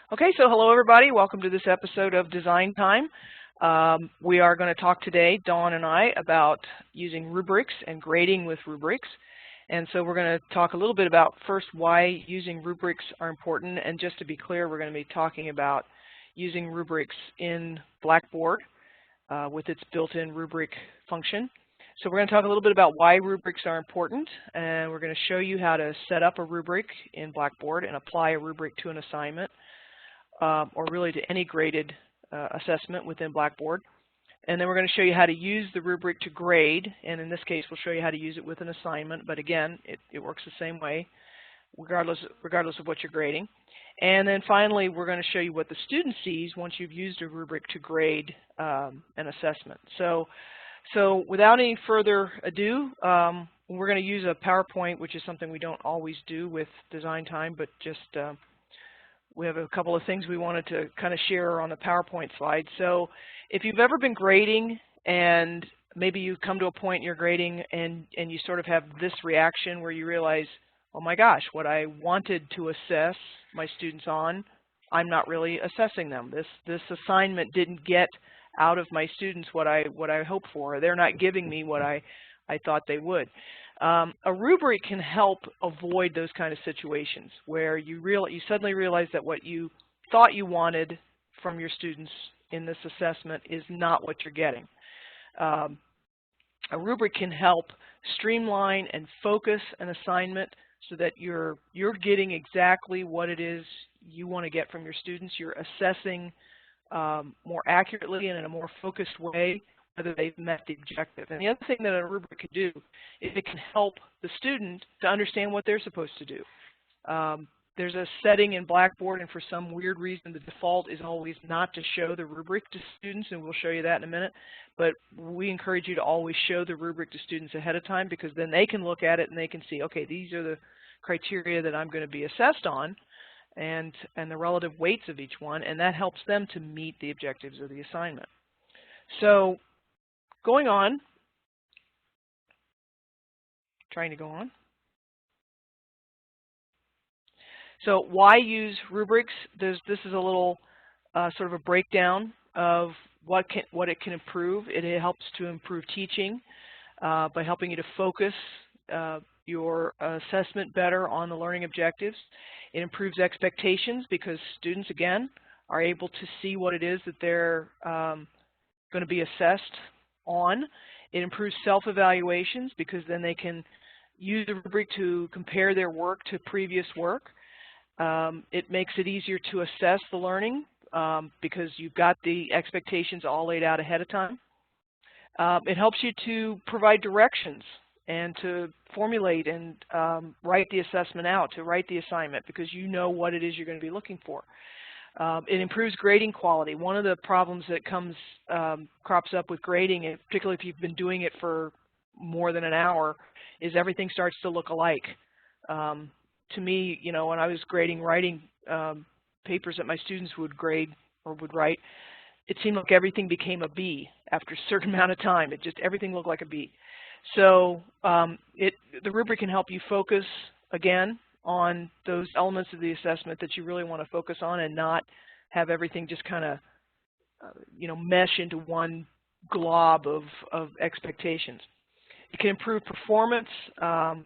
Okay, so hello everybody. Welcome to this episode of Design Time. We are going to talk today, Dawn and I, about using rubrics and grading with rubrics. And so we're going to talk a little bit about first why using rubrics are important. And just to be clear, we're going to be talking about using rubrics in Blackboard with its built-in rubric function. So we're going to talk a little bit about why rubrics are important, and we're going to show you how to set up a rubric in Blackboard and apply a rubric to an assignment, or really to any graded assessment within Blackboard. And then we're going to show you how to use the rubric to grade, and in this case we'll show you how to use it with an assignment, but again, it works the same way regardless of what you're grading. And then finally, we're going to show you what the student sees once you've used a rubric to grade an assessment. So without any further ado, we're going to use a PowerPoint, which is something we don't always do with DesignTime, but just we have a couple of things we wanted to kind of share on the PowerPoint slide. So if you've ever been grading and maybe you come to a point in your grading and you sort of have this reaction where you realize, oh my gosh, what I wanted to assess my students on, I'm not really assessing them. This assignment didn't get out of my students what I hoped for. They're not giving me what I thought they would. A rubric can help avoid those kind of situations where you suddenly realize that what you thought you wanted from your students in this assessment is not what you're getting. A rubric can help streamline and focus an assignment so that you're getting exactly what it is you want to get from your students. You're assessing more accurately and in a more focused way whether they've met the objective. And the other thing that a rubric can do is it can help the student to understand what they're supposed to do. There's a setting in Blackboard, and for some weird reason the default is always not to show the rubric to students, and we'll show you that in a minute. But we encourage you to always show the rubric to students ahead of time, because then they can look at it and they can see, okay, these are the criteria that I'm going to be assessed on, and the relative weights of each one, and that helps them to meet the objectives of the assignment. So going on, trying to go on. So why use rubrics? This is a little sort of a breakdown of what it can improve. It helps to improve teaching by helping you to focus your assessment better on the learning objectives. It improves expectations because students, again, are able to see what it is that they're going to be assessed on. It improves self-evaluations because then they can use the rubric to compare their work to previous work. It makes it easier to assess the learning because you've got the expectations all laid out ahead of time. It helps you to provide directions and to formulate and write the assessment out, to write the assignment, because you know what it is you're going to be looking for. It improves grading quality. One of the problems that crops up with grading, particularly if you've been doing it for more than an hour, is everything starts to look alike. To me, you know, when I was writing papers that my students would grade or would write, it seemed like everything became a B after a certain amount of time. Everything looked like a B. So the rubric can help you focus, again, on those elements of the assessment that you really want to focus on and not have everything just kind of, you know, mesh into one glob of expectations. It can improve performance,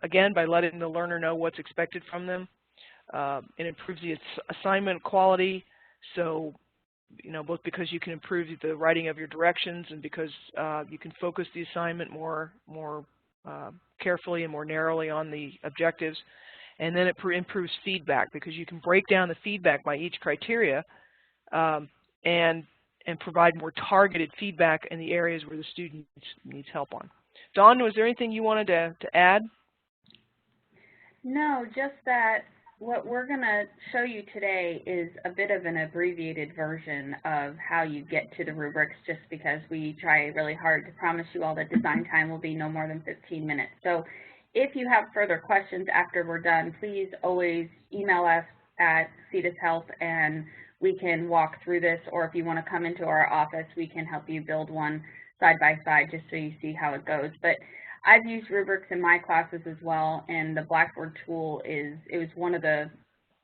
again, by letting the learner know what's expected from them. It improves the assignment quality, so, you know, both because you can improve the writing of your directions and because you can focus the assignment more carefully and more narrowly on the objectives. And then it improves feedback because you can break down the feedback by each criteria and provide more targeted feedback in the areas where the student needs help on. Dawn, was there anything you wanted to add? No, just that what we're going to show you today is a bit of an abbreviated version of how you get to the rubrics, just because we try really hard to promise you all that design time will be no more than 15 minutes. So if you have further questions after we're done, please always email us at Cetus Health and we can walk through this, or if you want to come into our office, we can help you build one side by side just so you see how it goes. But I've used rubrics in my classes as well, and the Blackboard tool it was one of the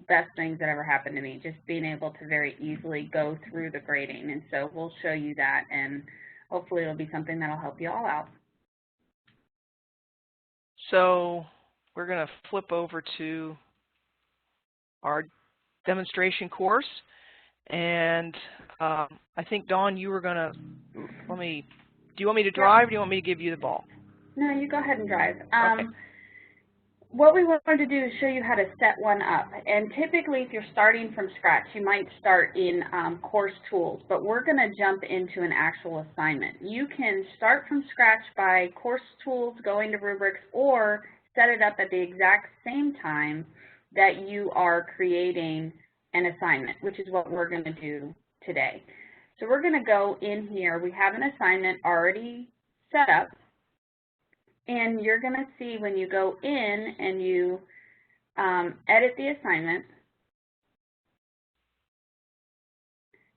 best things that ever happened to me, just being able to very easily go through the grading. And so we'll show you that, and hopefully it'll be something that'll help you all out. So we're going to flip over to our demonstration course. And I think, Dawn, you were going to, do you want me to drive or do you want me to give you the ball? No, you go ahead and drive. Okay. What we wanted to do is show you how to set one up. And typically, if you're starting from scratch, you might start in course tools, but we're going to jump into an actual assignment. You can start from scratch by course tools, going to rubrics, or set it up at the exact same time that you are creating an assignment, which is what we're going to do today. So we're going to go in here. We have an assignment already set up. And you're going to see when you go in and you edit the assignment,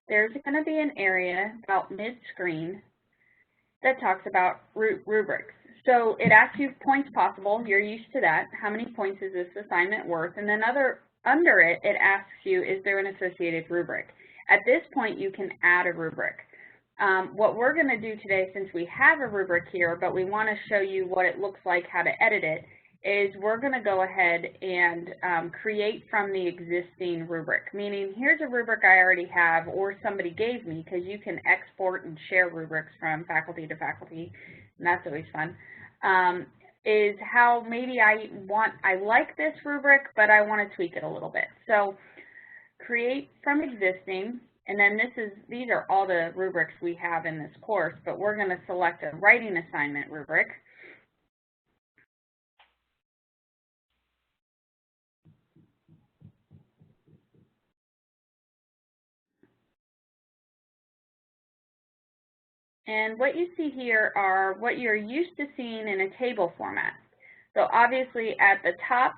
there's going to be an area about mid-screen that talks about rubrics. So it asks you points possible. You're used to that. How many points is this assignment worth? And then under it, it asks you, is there an associated rubric? At this point, you can add a rubric. What we're going to do today, since we have a rubric here, but we want to show you what it looks like, how to edit it, is we're going to go ahead and create from the existing rubric, meaning here's a rubric I already have or somebody gave me, because you can export and share rubrics from faculty to faculty, and that's always fun, is how maybe I like this rubric, but I want to tweak it a little bit. So create from existing. And then these are all the rubrics we have in this course, but we're going to select a writing assignment rubric. And what you see here are what you're used to seeing in a table format. So obviously at the top,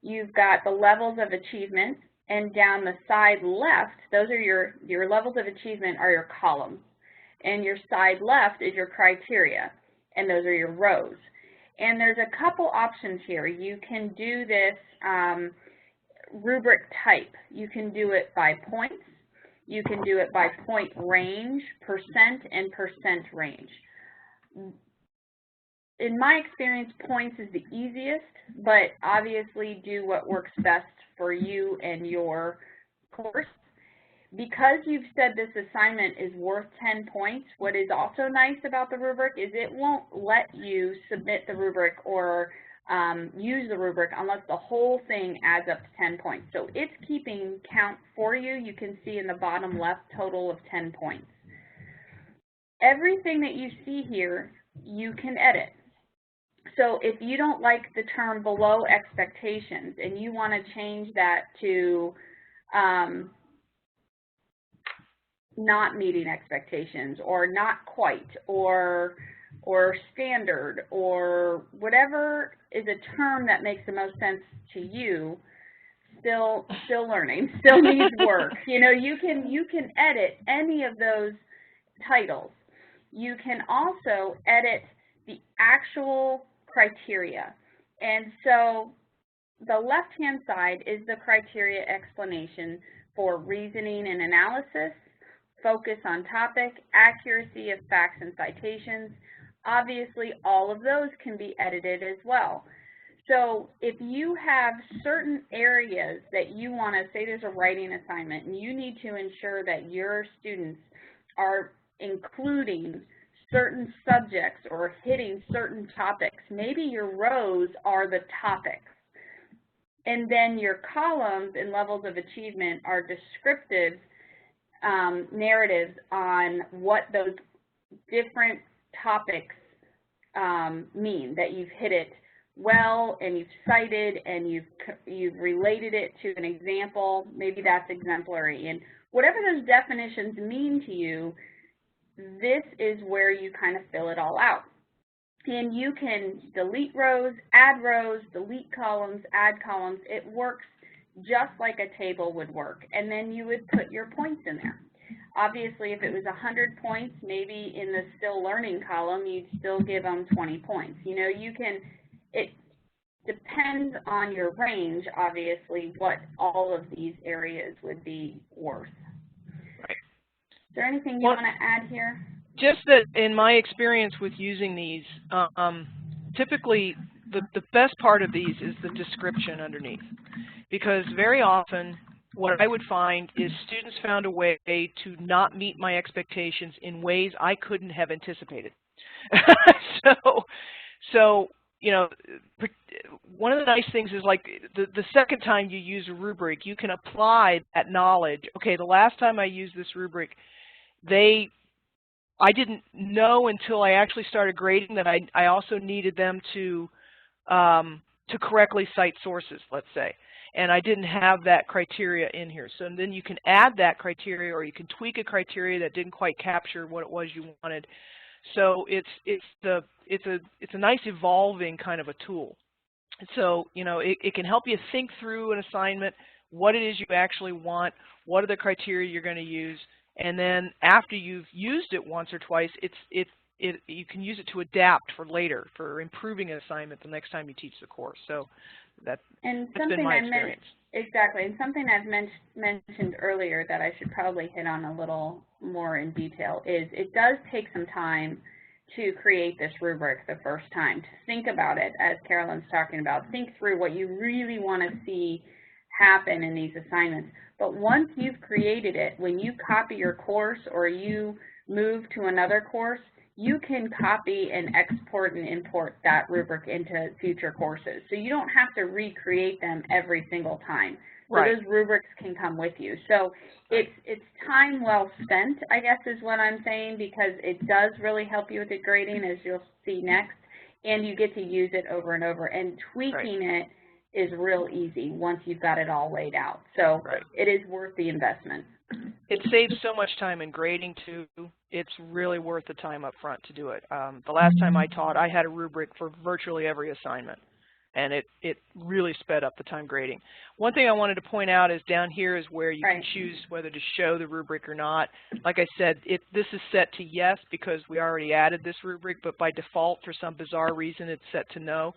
you've got the levels of achievement. And down the side left, those are your levels of achievement are your columns. And your side left is your criteria, and those are your rows. And there's a couple options here. You can do this rubric type. You can do it by points. You can do it by point range, percent, and percent range. In my experience, points is the easiest, but obviously do what works best for you and your course. Because you've said this assignment is worth 10 points, what is also nice about the rubric is it won't let you submit the rubric or use the rubric unless the whole thing adds up to 10 points. So it's keeping count for you. You can see in the bottom left total of 10 points. Everything that you see here, you can edit. So if you don't like the term below expectations and you want to change that to not meeting expectations or not quite or standard or whatever is a term that makes the most sense to you, still learning, still needs work. You know, you can edit any of those titles. You can also edit the actual criteria. And so the left-hand side is the criteria explanation for reasoning and analysis, focus on topic, accuracy of facts and citations. Obviously, all of those can be edited as well. So if you have certain areas that you want to, say there's a writing assignment, and you need to ensure that your students are including certain subjects or hitting certain topics. Maybe your rows are the topics. And then your columns and levels of achievement are descriptive narratives on what those different topics mean, that you've hit it well and you've cited and you've related it to an example. Maybe that's exemplary. And whatever those definitions mean to you, this is where you kind of fill it all out. And you can delete rows, delete columns, add columns. It works just like a table would work. And then you would put your points in there. Obviously, if it was 100 points, maybe in the still learning column, you'd still give them 20 points. You know, you can, depends on your range, obviously, what all of these areas would be worth. Right. Is there anything you want to add here? Just that in my experience with using these, typically the best part of these is the description underneath. Because very often what I would find is students found a way to not meet my expectations in ways I couldn't have anticipated. So, you know, one of the nice things is like the second time you use a rubric, you can apply that knowledge. Okay, the last time I used this rubric, I didn't know until I actually started grading that I also needed them to correctly cite sources, let's say. And I didn't have that criteria in here. So then you can add that criteria, or you can tweak a criteria that didn't quite capture what it was you wanted. So it's a nice evolving kind of a tool. So, you know, it can help you think through an assignment, what it is you actually want, what are the criteria you're going to use, and then after you've used it once or twice, you can use it to adapt for later, for improving an assignment the next time you teach the course. So that's been my experience. Exactly, and something I've mentioned earlier that I should probably hit on a little more in detail is it does take some time to create this rubric the first time, to think about it, as Carolyn's talking about, think through what you really want to see happen in these assignments. But once you've created it, when you copy your course or you move to another course, you can copy and export and import that rubric into future courses. So you don't have to recreate them every single time. So right. Those rubrics can come with you. So it's time well spent, I guess is what I'm saying, because it does really help you with the grading, as you'll see next, and you get to use it over and over. And tweaking it is real easy once you've got it all laid out. So it is worth the investment. It saves so much time in grading, too. It's really worth the time up front to do it. The last time I taught, I had a rubric for virtually every assignment, and it really sped up the time grading. One thing I wanted to point out is down here is where you can choose whether to show the rubric or not. Like I said, this is set to yes because we already added this rubric, but by default, for some bizarre reason, it's set to no.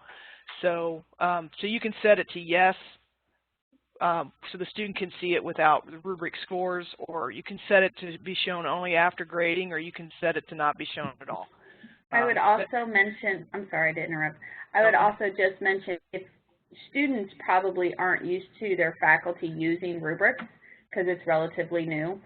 So, so you can set it to yes, so the student can see it without the rubric scores, or you can set it to be shown only after grading, or you can set it to not be shown at all. I would also mention, I'm sorry to interrupt, I would also just mention if students probably aren't used to their faculty using rubrics because it's relatively new.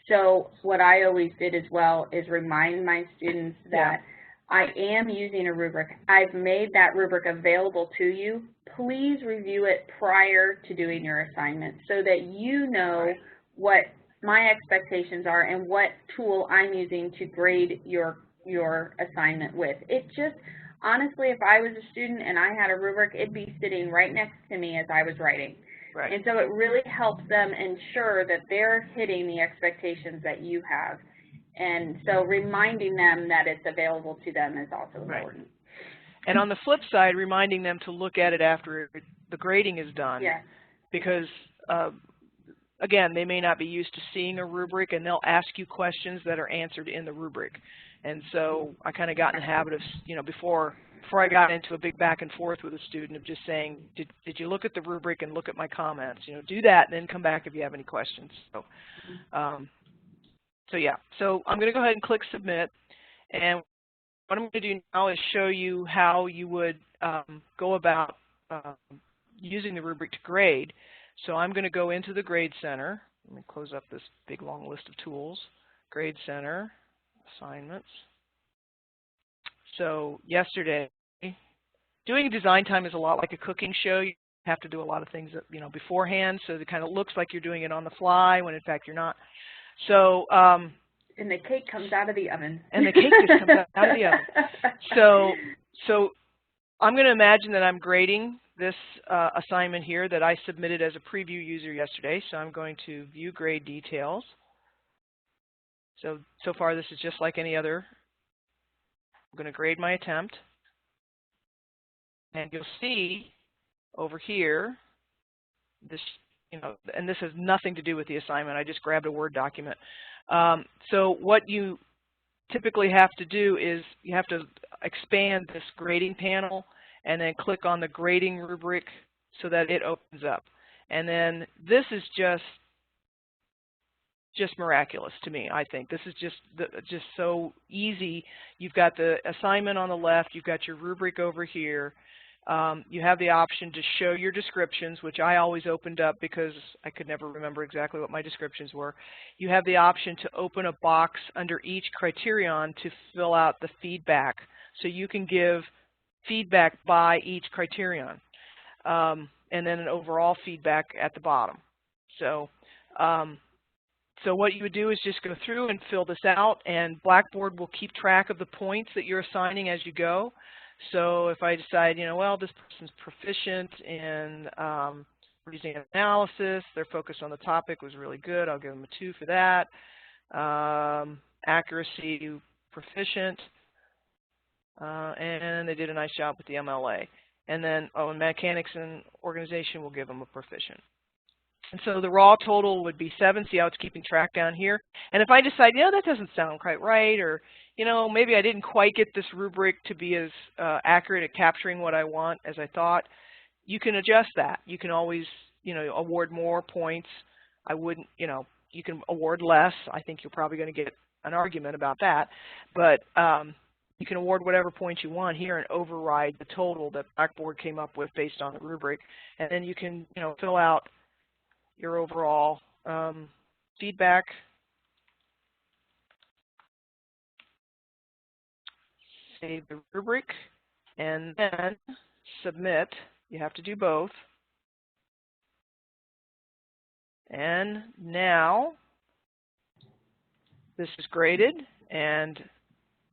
So what I always did as well is remind my students that I am using a rubric. I've made that rubric available to you. Please review it prior to doing your assignment so that you know what my expectations are and what tool I'm using to grade your assignment with. It just, honestly, if I was a student and I had a rubric, it'd be sitting right next to me as I was writing. And so it really helps them ensure that they're hitting the expectations that you have. And so reminding them that it's available to them is also important. And on the flip side, reminding them to look at it after the grading is done. Because, again, they may not be used to seeing a rubric, and they'll ask you questions that are answered in the rubric. And so I kind of got in the habit of, you know, before I got into a big back and forth with a student of just saying, did you look at the rubric and look at my comments? You know, do that and then come back if you have any questions. So, so yeah, so I'm going to go ahead and click Submit. And what I'm going to do now is show you how you would go about using the rubric to grade. So I'm going to go into the Grade Center. Let me close up this big long list of tools. Grade Center, Assignments. So yesterday, doing DesignTime is a lot like a cooking show. You have to do a lot of things, you know, beforehand, so it kind of looks like you're doing it on the fly when in fact you're not. So, and the cake comes out of the oven. And the cake just comes out of the oven. So I'm going to imagine that I'm grading this assignment here that I submitted as a preview user yesterday. So I'm going to View Grade Details. So far this is just like any other. I'm going to grade my attempt. And you'll see over here, this, you know, and this has nothing to do with the assignment. I just grabbed a Word document. So what you typically have to do is you have to expand this grading panel and then click on the grading rubric so that it opens up. And then this is just miraculous to me, I think. This is just so easy. You've got the assignment on the left, you've got your rubric over here. You have the option to show your descriptions, which I always opened up because I could never remember exactly what my descriptions were. You have the option to open a box under each criterion to fill out the feedback. So you can give feedback by each criterion, and then an overall feedback at the bottom. So, so what you would do is just go through and fill this out, and Blackboard will keep track of the points that you're assigning as you go. So if I decide, you know, well, this person's proficient in reasoning and analysis, their focus on the topic was really good, I'll give them a 2 for that. Accuracy, proficient, and they did a nice job with the MLA. And then, in mechanics and organization, we'll give them a proficient. And so the raw total would be 7. See how it's keeping track down here? And if I decide, you know, that doesn't sound quite right, or, you know, maybe I didn't quite get this rubric to be as accurate at capturing what I want as I thought, you can adjust that. You can always, you know, award more points. I wouldn't, you know, you can award less. I think you're probably going to get an argument about that. But you can award whatever points you want here and override the total that Blackboard came up with based on the rubric. And then you can, you know, fill out your overall feedback. Save the rubric, and then submit. You have to do both. And now this is graded, and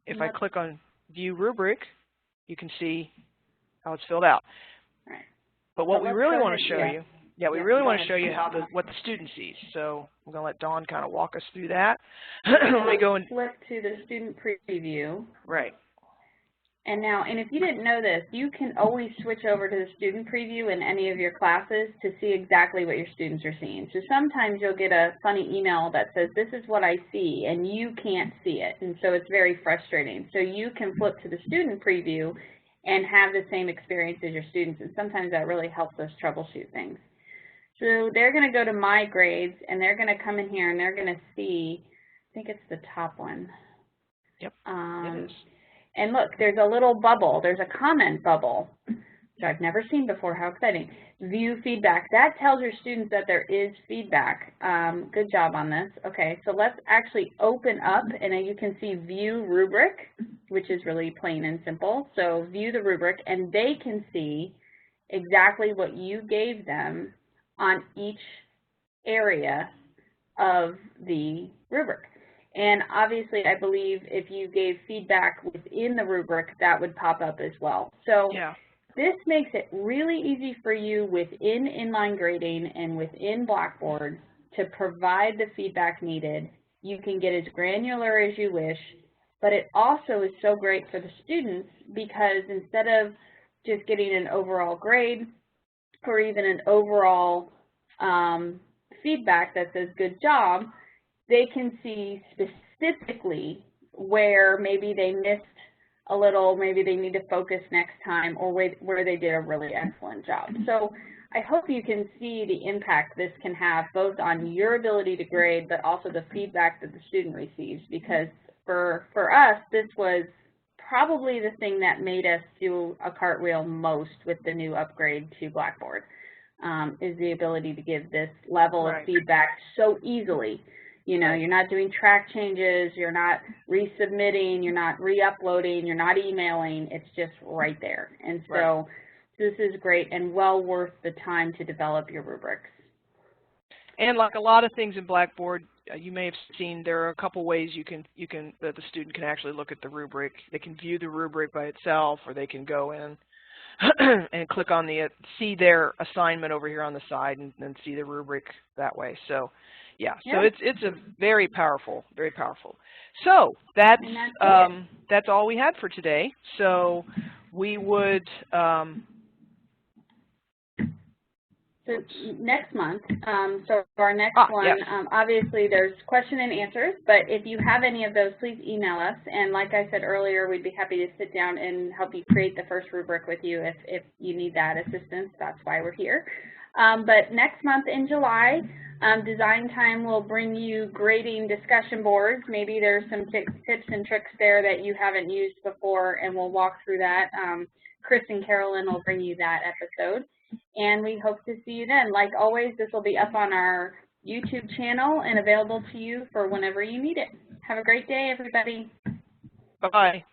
if I click on View Rubric, you can see how it's filled out. Right. But what we really want to show you, we really want to show you how what the student sees. So I'm going to let Dawn kind of walk us through that. Let me go and flip to the student preview. Right. And now, and if you didn't know this, you can always switch over to the student preview in any of your classes to see exactly what your students are seeing. So sometimes you'll get a funny email that says, this is what I see, and you can't see it. And so it's very frustrating. So you can flip to the student preview and have the same experience as your students. And sometimes that really helps us troubleshoot things. So they're going to go to My Grades, and they're going to come in here, and they're going to see, I think it's the top one. Yep, it is. And look, there's a little bubble. There's a comment bubble, which I've never seen before. How exciting. View feedback. That tells your students that there is feedback. Good job on this. Okay, so let's actually open up, and you can see View Rubric, which is really plain and simple. So view the rubric, and they can see exactly what you gave them on each area of the rubric. And obviously, I believe if you gave feedback within the rubric, that would pop up as well. So this makes it really easy for you within inline grading and within Blackboard to provide the feedback needed. You can get as granular as you wish, but it also is so great for the students because instead of just getting an overall grade or even an overall feedback that says good job, they can see specifically where maybe they missed a little, maybe they need to focus next time, or where they did a really excellent job. So I hope you can see the impact this can have both on your ability to grade, but also the feedback that the student receives, because for us, this was probably the thing that made us do a cartwheel most with the new upgrade to Blackboard, is the ability to give this level of feedback so easily. You know, you're not doing track changes, you're not resubmitting, you're not re-uploading, you're not emailing, it's just right there. And so this is great and well worth the time to develop your rubrics. And like a lot of things in Blackboard, you may have seen there are a couple ways that the student can actually look at the rubric. They can view the rubric by itself, or they can go in and click on see their assignment over here on the side and then see the rubric that way. So so it's a very powerful. So that's all we had for today. So we would So next month, so our next one, yes. obviously there's question and answers, but if you have any of those, please email us. And like I said earlier, we'd be happy to sit down and help you create the first rubric with you if you need that assistance. That's why we're here. But next month in July, DesignTime will bring you grading discussion boards. Maybe there's some tips and tricks there that you haven't used before, and we'll walk through that. Chris and Carolyn will bring you that episode. And we hope to see you then. Like always, this will be up on our YouTube channel and available to you for whenever you need it. Have a great day, everybody. Bye-bye.